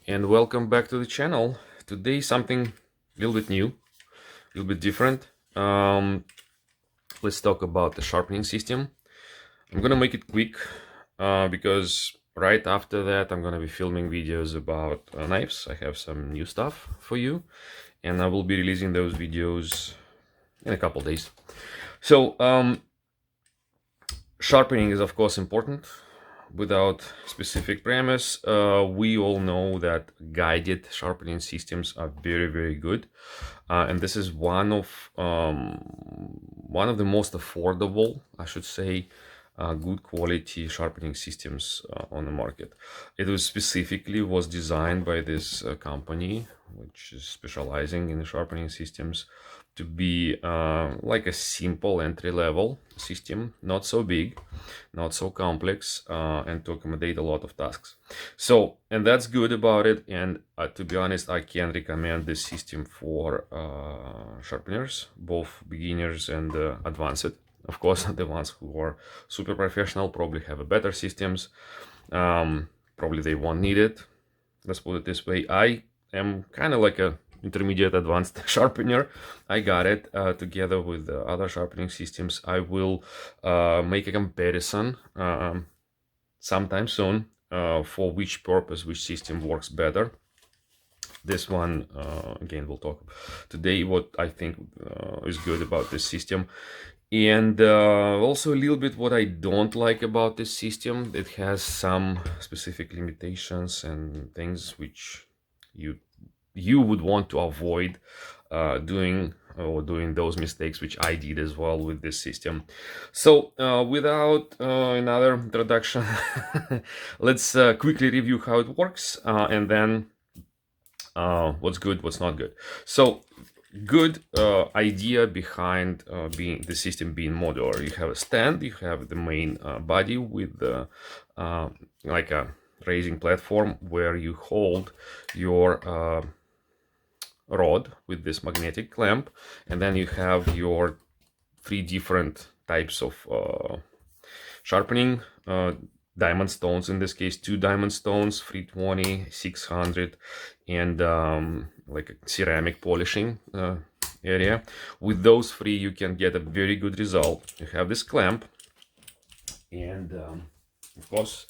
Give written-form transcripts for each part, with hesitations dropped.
and welcome back to the channel. Today something a little bit new, a little bit different. Let's talk about the sharpening system. I'm gonna make it quick because right after that I'm gonna be filming videos about knives. I have some new stuff for you, and I will be releasing those videos in a couple days. So sharpening is of course important. Without specific premise, we all know that guided sharpening systems are very good, and this is one of the most affordable, I should say, good quality sharpening systems on the market. It was specifically designed by this company, which is specializing in the sharpening systems, to be like a simple entry-level system, not so big, not so complex, and to accommodate a lot of tasks. So, and that's good about it. And to be honest, I can recommend this system for sharpeners, both beginners and advanced. Of course, the ones who are super professional probably have a better systems. Probably they won't need it. Let's put it this way. I am kind of like a intermediate advanced sharpener. I got it together with the other sharpening systems. I will make a comparison sometime soon for which purpose, which system works better. This one, again, we'll talk today what I think is good about this system. And also a little bit what I don't like about this system. It has some specific limitations and things which you would want to avoid doing those mistakes which I did as well with this system. So without another introduction, let's quickly review how it works and then what's good, what's not good. So good idea behind the system being modular. You have a stand, you have the main body with like a raising platform where you hold your rod with this magnetic clamp, and then you have your three different types of sharpening diamond stones. In this case, 2 diamond stones, 320, 600, and like a ceramic polishing area. With those 3 you can get a very good result. You have this clamp, and of course,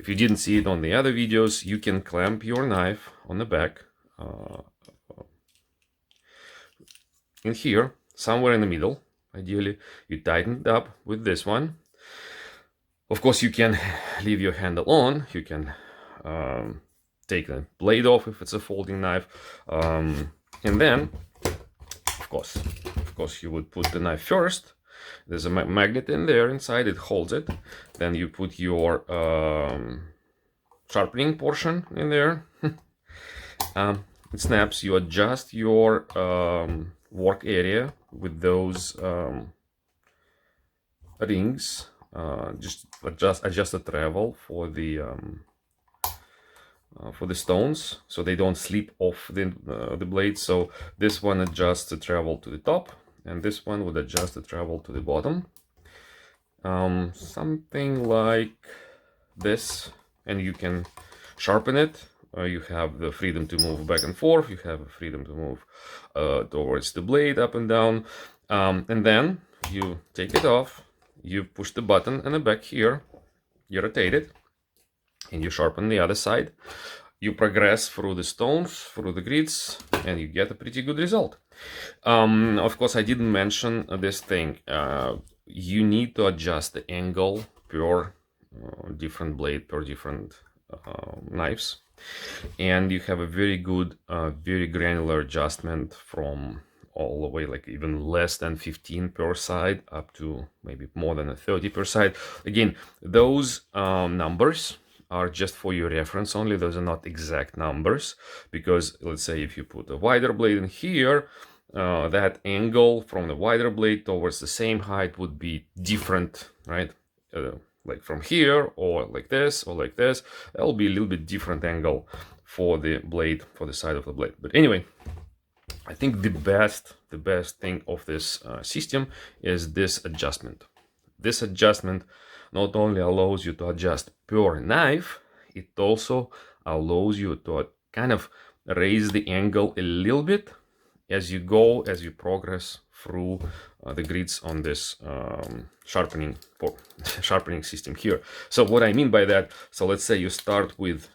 if you didn't see it on the other videos, you can clamp your knife on the back in here, somewhere in the middle. Ideally, you tighten it up with this one. Of course, you can leave your handle on. You can take the blade off if it's a folding knife, and then, of course, you would put the knife first. There's a magnet in there inside; it holds it. Then you put your sharpening portion in there. It snaps. You adjust your work area with those rings. Just adjust the travel for the stones so they don't slip off the blade. So this one adjusts the travel to the top, and this one would adjust the travel to the bottom, something like this, and you can sharpen it. You have the freedom to move back and forth. You have the freedom to move towards the blade, up and down, and then you take it off. You push the button in the back here, you rotate it, and you sharpen the other side. You progress through the stones, through the grids, and you get a pretty good result. Of course, I didn't mention this thing. You need to adjust the angle per different blade, per different knives. And you have a very good, very granular adjustment from all the way, like even less than 15 per side up to maybe more than a 30 per side. Again, those numbers are just for your reference only. Those are not exact numbers, because let's say if you put a wider blade in here, that angle from the wider blade towards the same height would be different, right? Like from here, or like this, or like this. That'll be a little bit different angle for the blade, for the side of the blade. But anyway, I think the best thing of this system is this adjustment. This adjustment not only allows you to adjust per knife, it also allows you to kind of raise the angle a little bit as you go, as you progress through the grids on this sharpening system here. So what I mean by that, so let's say you start with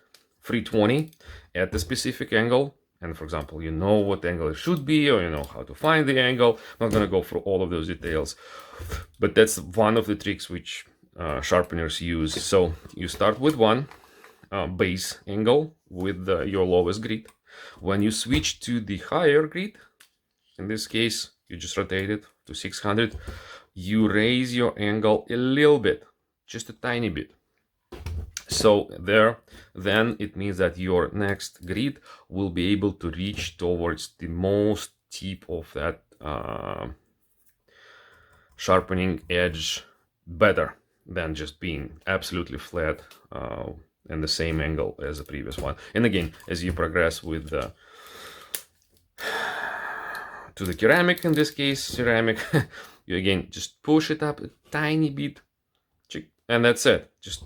320 at the specific angle, and for example, you know what angle it should be, or you know how to find the angle. I'm not going to go through all of those details, but that's one of the tricks which sharpeners use. So you start with one base angle with your lowest grid. When you switch to the higher grid, in this case, you just rotate it to 600, you raise your angle a little bit, just a tiny bit. So then it means that your next grid will be able to reach towards the most tip of that sharpening edge better than just being absolutely flat and the same angle as the previous one. And again, as you progress with the to the ceramic, in this case ceramic, you again just push it up a tiny bit, and that's it. Just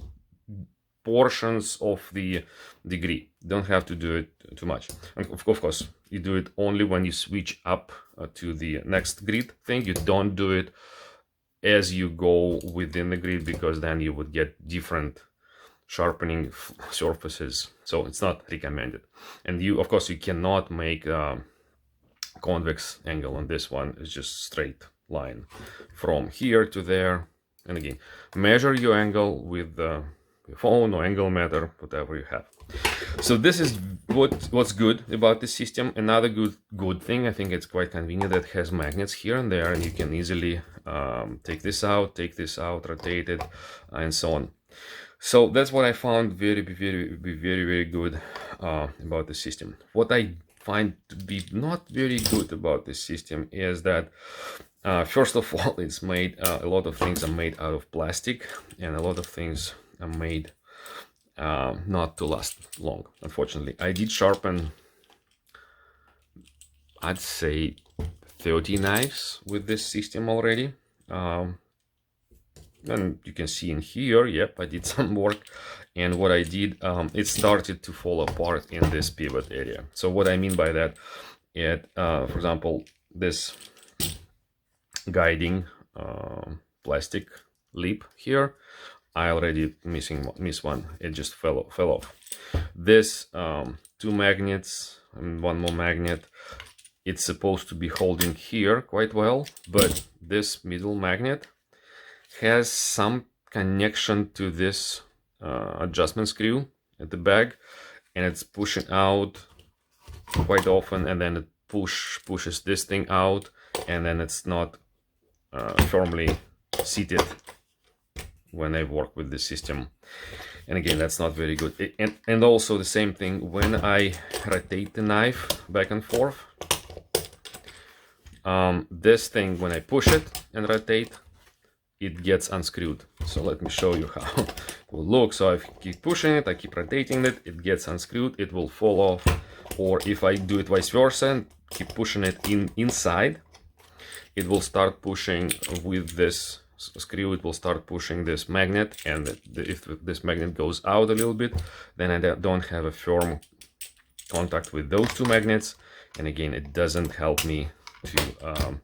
portions of the degree. Don't have to do it too much. And of course, you do it only when you switch up to the next grid thing. You don't do it as you go within the grid, because then you would get different sharpening surfaces. So it's not recommended. And you, of course, you cannot make convex angle on this one. It's just straight line from here to there. And again, measure your angle with your phone or angle meter, whatever you have. So this is what's good about this system. Another good thing, I think it's quite convenient, that it has magnets here and there, and you can easily take this out, rotate it, and so on. So that's what I found very good about the system. What I find to be not very good about this system is that first of all, it's made a lot of things are made out of plastic, and a lot of things are made not to last long, unfortunately. I did sharpen, I'd say 30 knives with this system already, and you can see in here, yep, I did some work. And what I did, it started to fall apart in this pivot area. So what I mean by that, for example, this guiding plastic lip here, I already miss one. It just fell off. This two magnets and one more magnet, it's supposed to be holding here quite well, but this middle magnet has some connection to this adjustment screw at the back, and it's pushing out quite often, and then it pushes this thing out, and then it's not firmly seated when I work with the system. And again, that's not very good. And also the same thing when I rotate the knife back and forth, this thing, when I push it and rotate, it gets unscrewed. So let me show you how it will look. So if I keep pushing it, I keep rotating it, it gets unscrewed, it will fall off. Or if I do it vice versa and keep pushing it inside, it will start pushing with this screw, it will start pushing this magnet, and if this magnet goes out a little bit, then I don't have a firm contact with those two magnets, and again, it doesn't help me to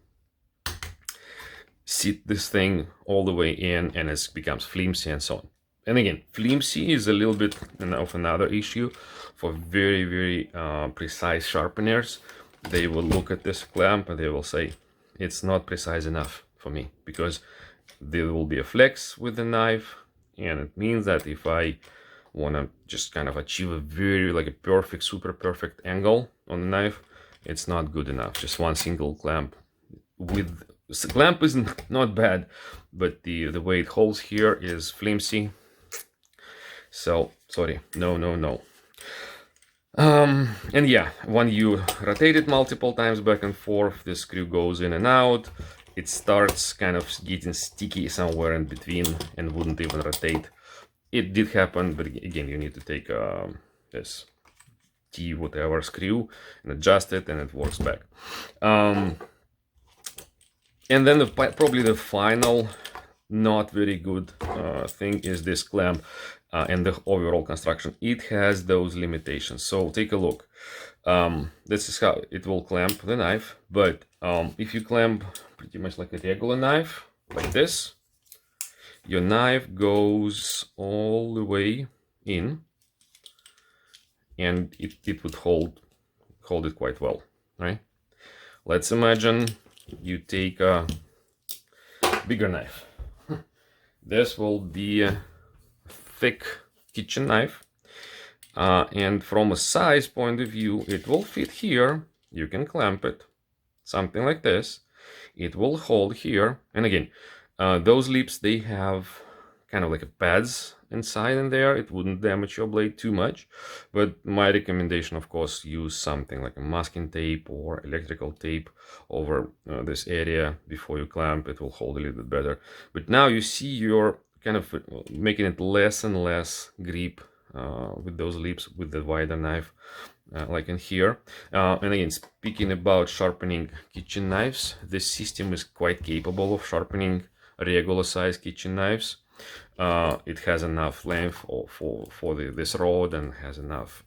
sit this thing all the way in, and it becomes flimsy and so on. And again, flimsy is a little bit of another issue for very precise sharpeners. They will look at this clamp and they will say, it's not precise enough for me, because there will be a flex with the knife, and it means that if I want to just kind of achieve a very like a perfect, super perfect angle on the knife, it's not good enough. Just one single clamp with the clamp is not bad, but the way it holds here is flimsy. So sorry, no. And yeah, when you rotate it multiple times back and forth, the screw goes in and out. It starts kind of getting sticky somewhere in between and wouldn't even rotate. It did happen, but again, you need to take this T whatever screw and adjust it, and it works back. And then probably the final not very good thing is this clamp. and the overall construction, it has those limitations. So take a look. This is how it will clamp the knife, but if you clamp pretty much like a regular knife, like this, your knife goes all the way in, and it would hold it quite well, right? Let's imagine you take a bigger knife. This will be a thick kitchen knife, and from a size point of view, it will fit here. You can clamp it, something like this. It will hold here, and again, those lips, they have kind of like a pads inside in there. It wouldn't damage your blade too much, but my recommendation, of course, use something like a masking tape or electrical tape over this area before you clamp. It will hold a little bit better. But now you see you're kind of making it less and less grip with those lips with the wider knife, like in here. And again, speaking about sharpening kitchen knives, this system is quite capable of sharpening regular size kitchen knives. It has enough length for this rod, and has enough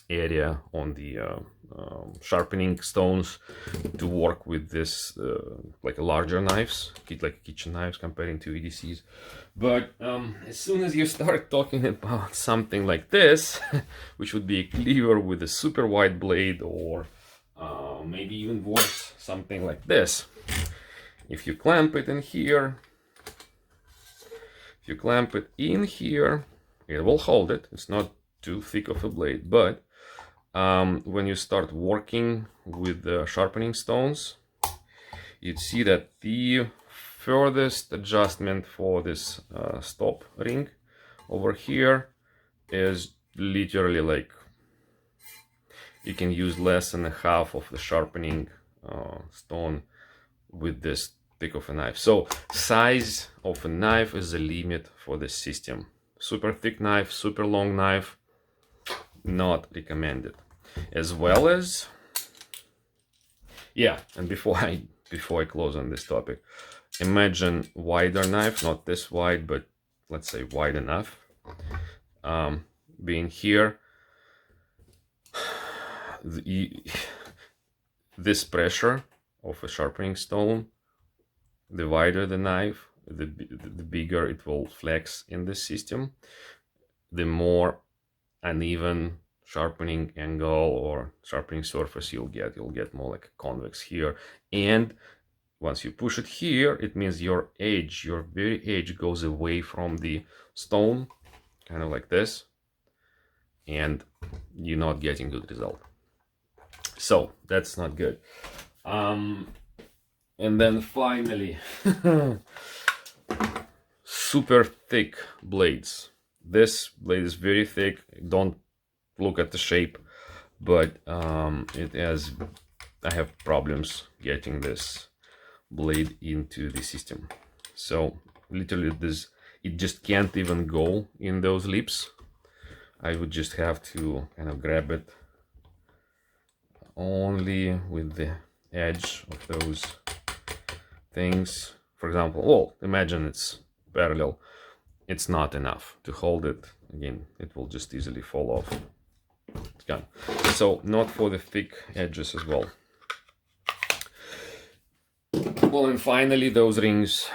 area on the sharpening stones to work with this like larger knives, like kitchen knives comparing to EDCs. But as soon as you start talking about something like this, which would be a cleaver with a super wide blade, or maybe even worse, something like this, if you clamp it in here, if you clamp it in here, it will hold it. It's not too thick of a blade, but when you start working with the sharpening stones, you'd see that the furthest adjustment for this stop ring over here is literally like, you can use less than a half of the sharpening stone with this thick of a knife. So size of a knife is the limit for this system. Super thick knife, super long knife, not recommended. As well as, yeah, and before I close on this topic, imagine wider knife, not this wide, but let's say wide enough, being here. This pressure of a sharpening stone, the wider the knife, the bigger it will flex in this system, the more uneven sharpening angle or sharpening surface you'll get more like a convex here. And once you push it here, it means your edge, your very edge, goes away from the stone, kind of like this, and you're not getting good result. So that's not good. And then finally, super thick blades. This blade is very thick. Don't look at the shape, but I have problems getting this blade into the system. So literally it just can't even go in those lips. I would just have to kind of grab it only with the edge of those things. For example, well, imagine it's parallel. It's not enough to hold it. Again, it will just easily fall off. It's gone. So not for the thick edges as well. Well, and finally, those rings,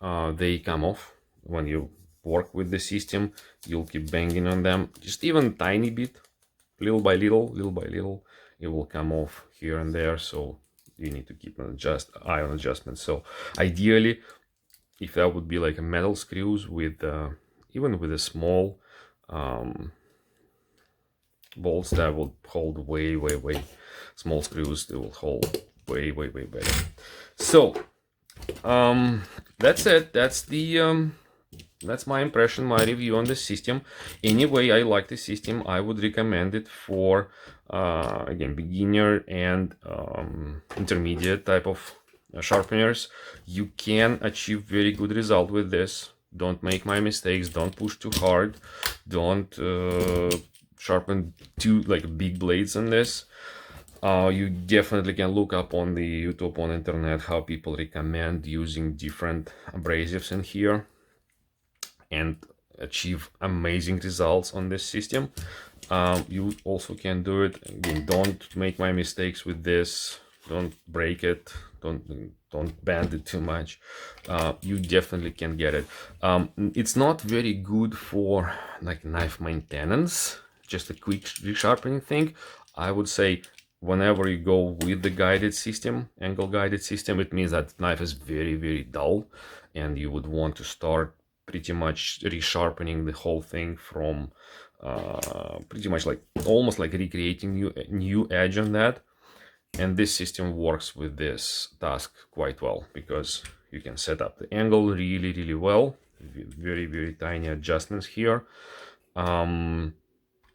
they come off when you work with the system. You'll keep banging on them, just even tiny bit, little by little, it will come off here and there. So you need to keep an eye on adjustment. So ideally, if that would be like a metal screws with even with a small bolts that will hold way small screws, they will hold way better. So that's it. That's my impression, my review on the system. Anyway, I like the system. I would recommend it for again, beginner and intermediate type of sharpeners. You can achieve very good result with this. Don't make my mistakes. Don't push too hard. Don't sharpen too big blades on this. You definitely can look up on the YouTube, on internet, how people recommend using different abrasives in here. and achieve amazing results on this system. You also can do it. Again, don't make my mistakes with this. Don't break it. Don't bend it too much. You definitely can get it. It's not very good for like knife maintenance, just a quick resharpening thing. I would say whenever you go with the guided system, angle guided system, it means that knife is very, very dull, and you would want to start pretty much resharpening the whole thing from pretty much like almost like recreating new edge on that. And this system works with this task quite well, because you can set up the angle really, really well. Very, very tiny adjustments here,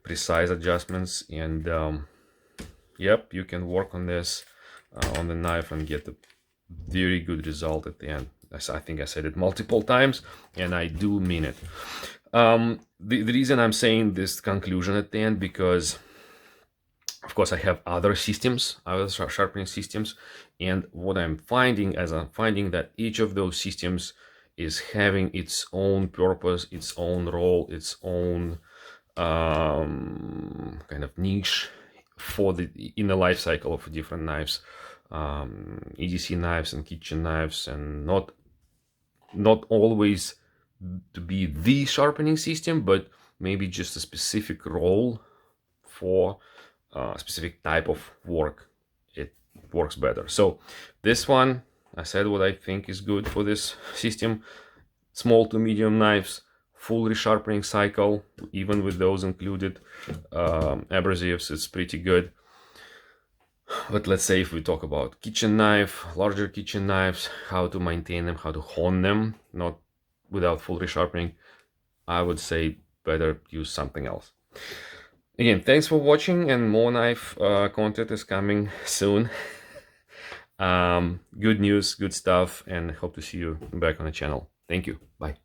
precise adjustments, and yep, you can work on this on the knife and get a very good result at the end. I think I said it multiple times, and I do mean it. The reason I'm saying this conclusion at the end, because of course I have other systems, other sharpening systems, and what I'm finding that each of those systems is having its own purpose, its own role, its own kind of niche for in the life cycle of different knives, EDC knives and kitchen knives, and not always to be the sharpening system, but maybe just a specific role for a specific type of work. It works better. So this one, I said what I think is good for this system. Small to medium knives, full resharpening cycle, even with those included abrasives, it's pretty good. But let's say if we talk about kitchen knife, larger kitchen knives, how to maintain them, how to hone them, not without full resharpening, I would say better use something else. Again, thanks for watching, and more knife content is coming soon. Good news, good stuff, and hope to see you back on the channel. Thank you. Bye.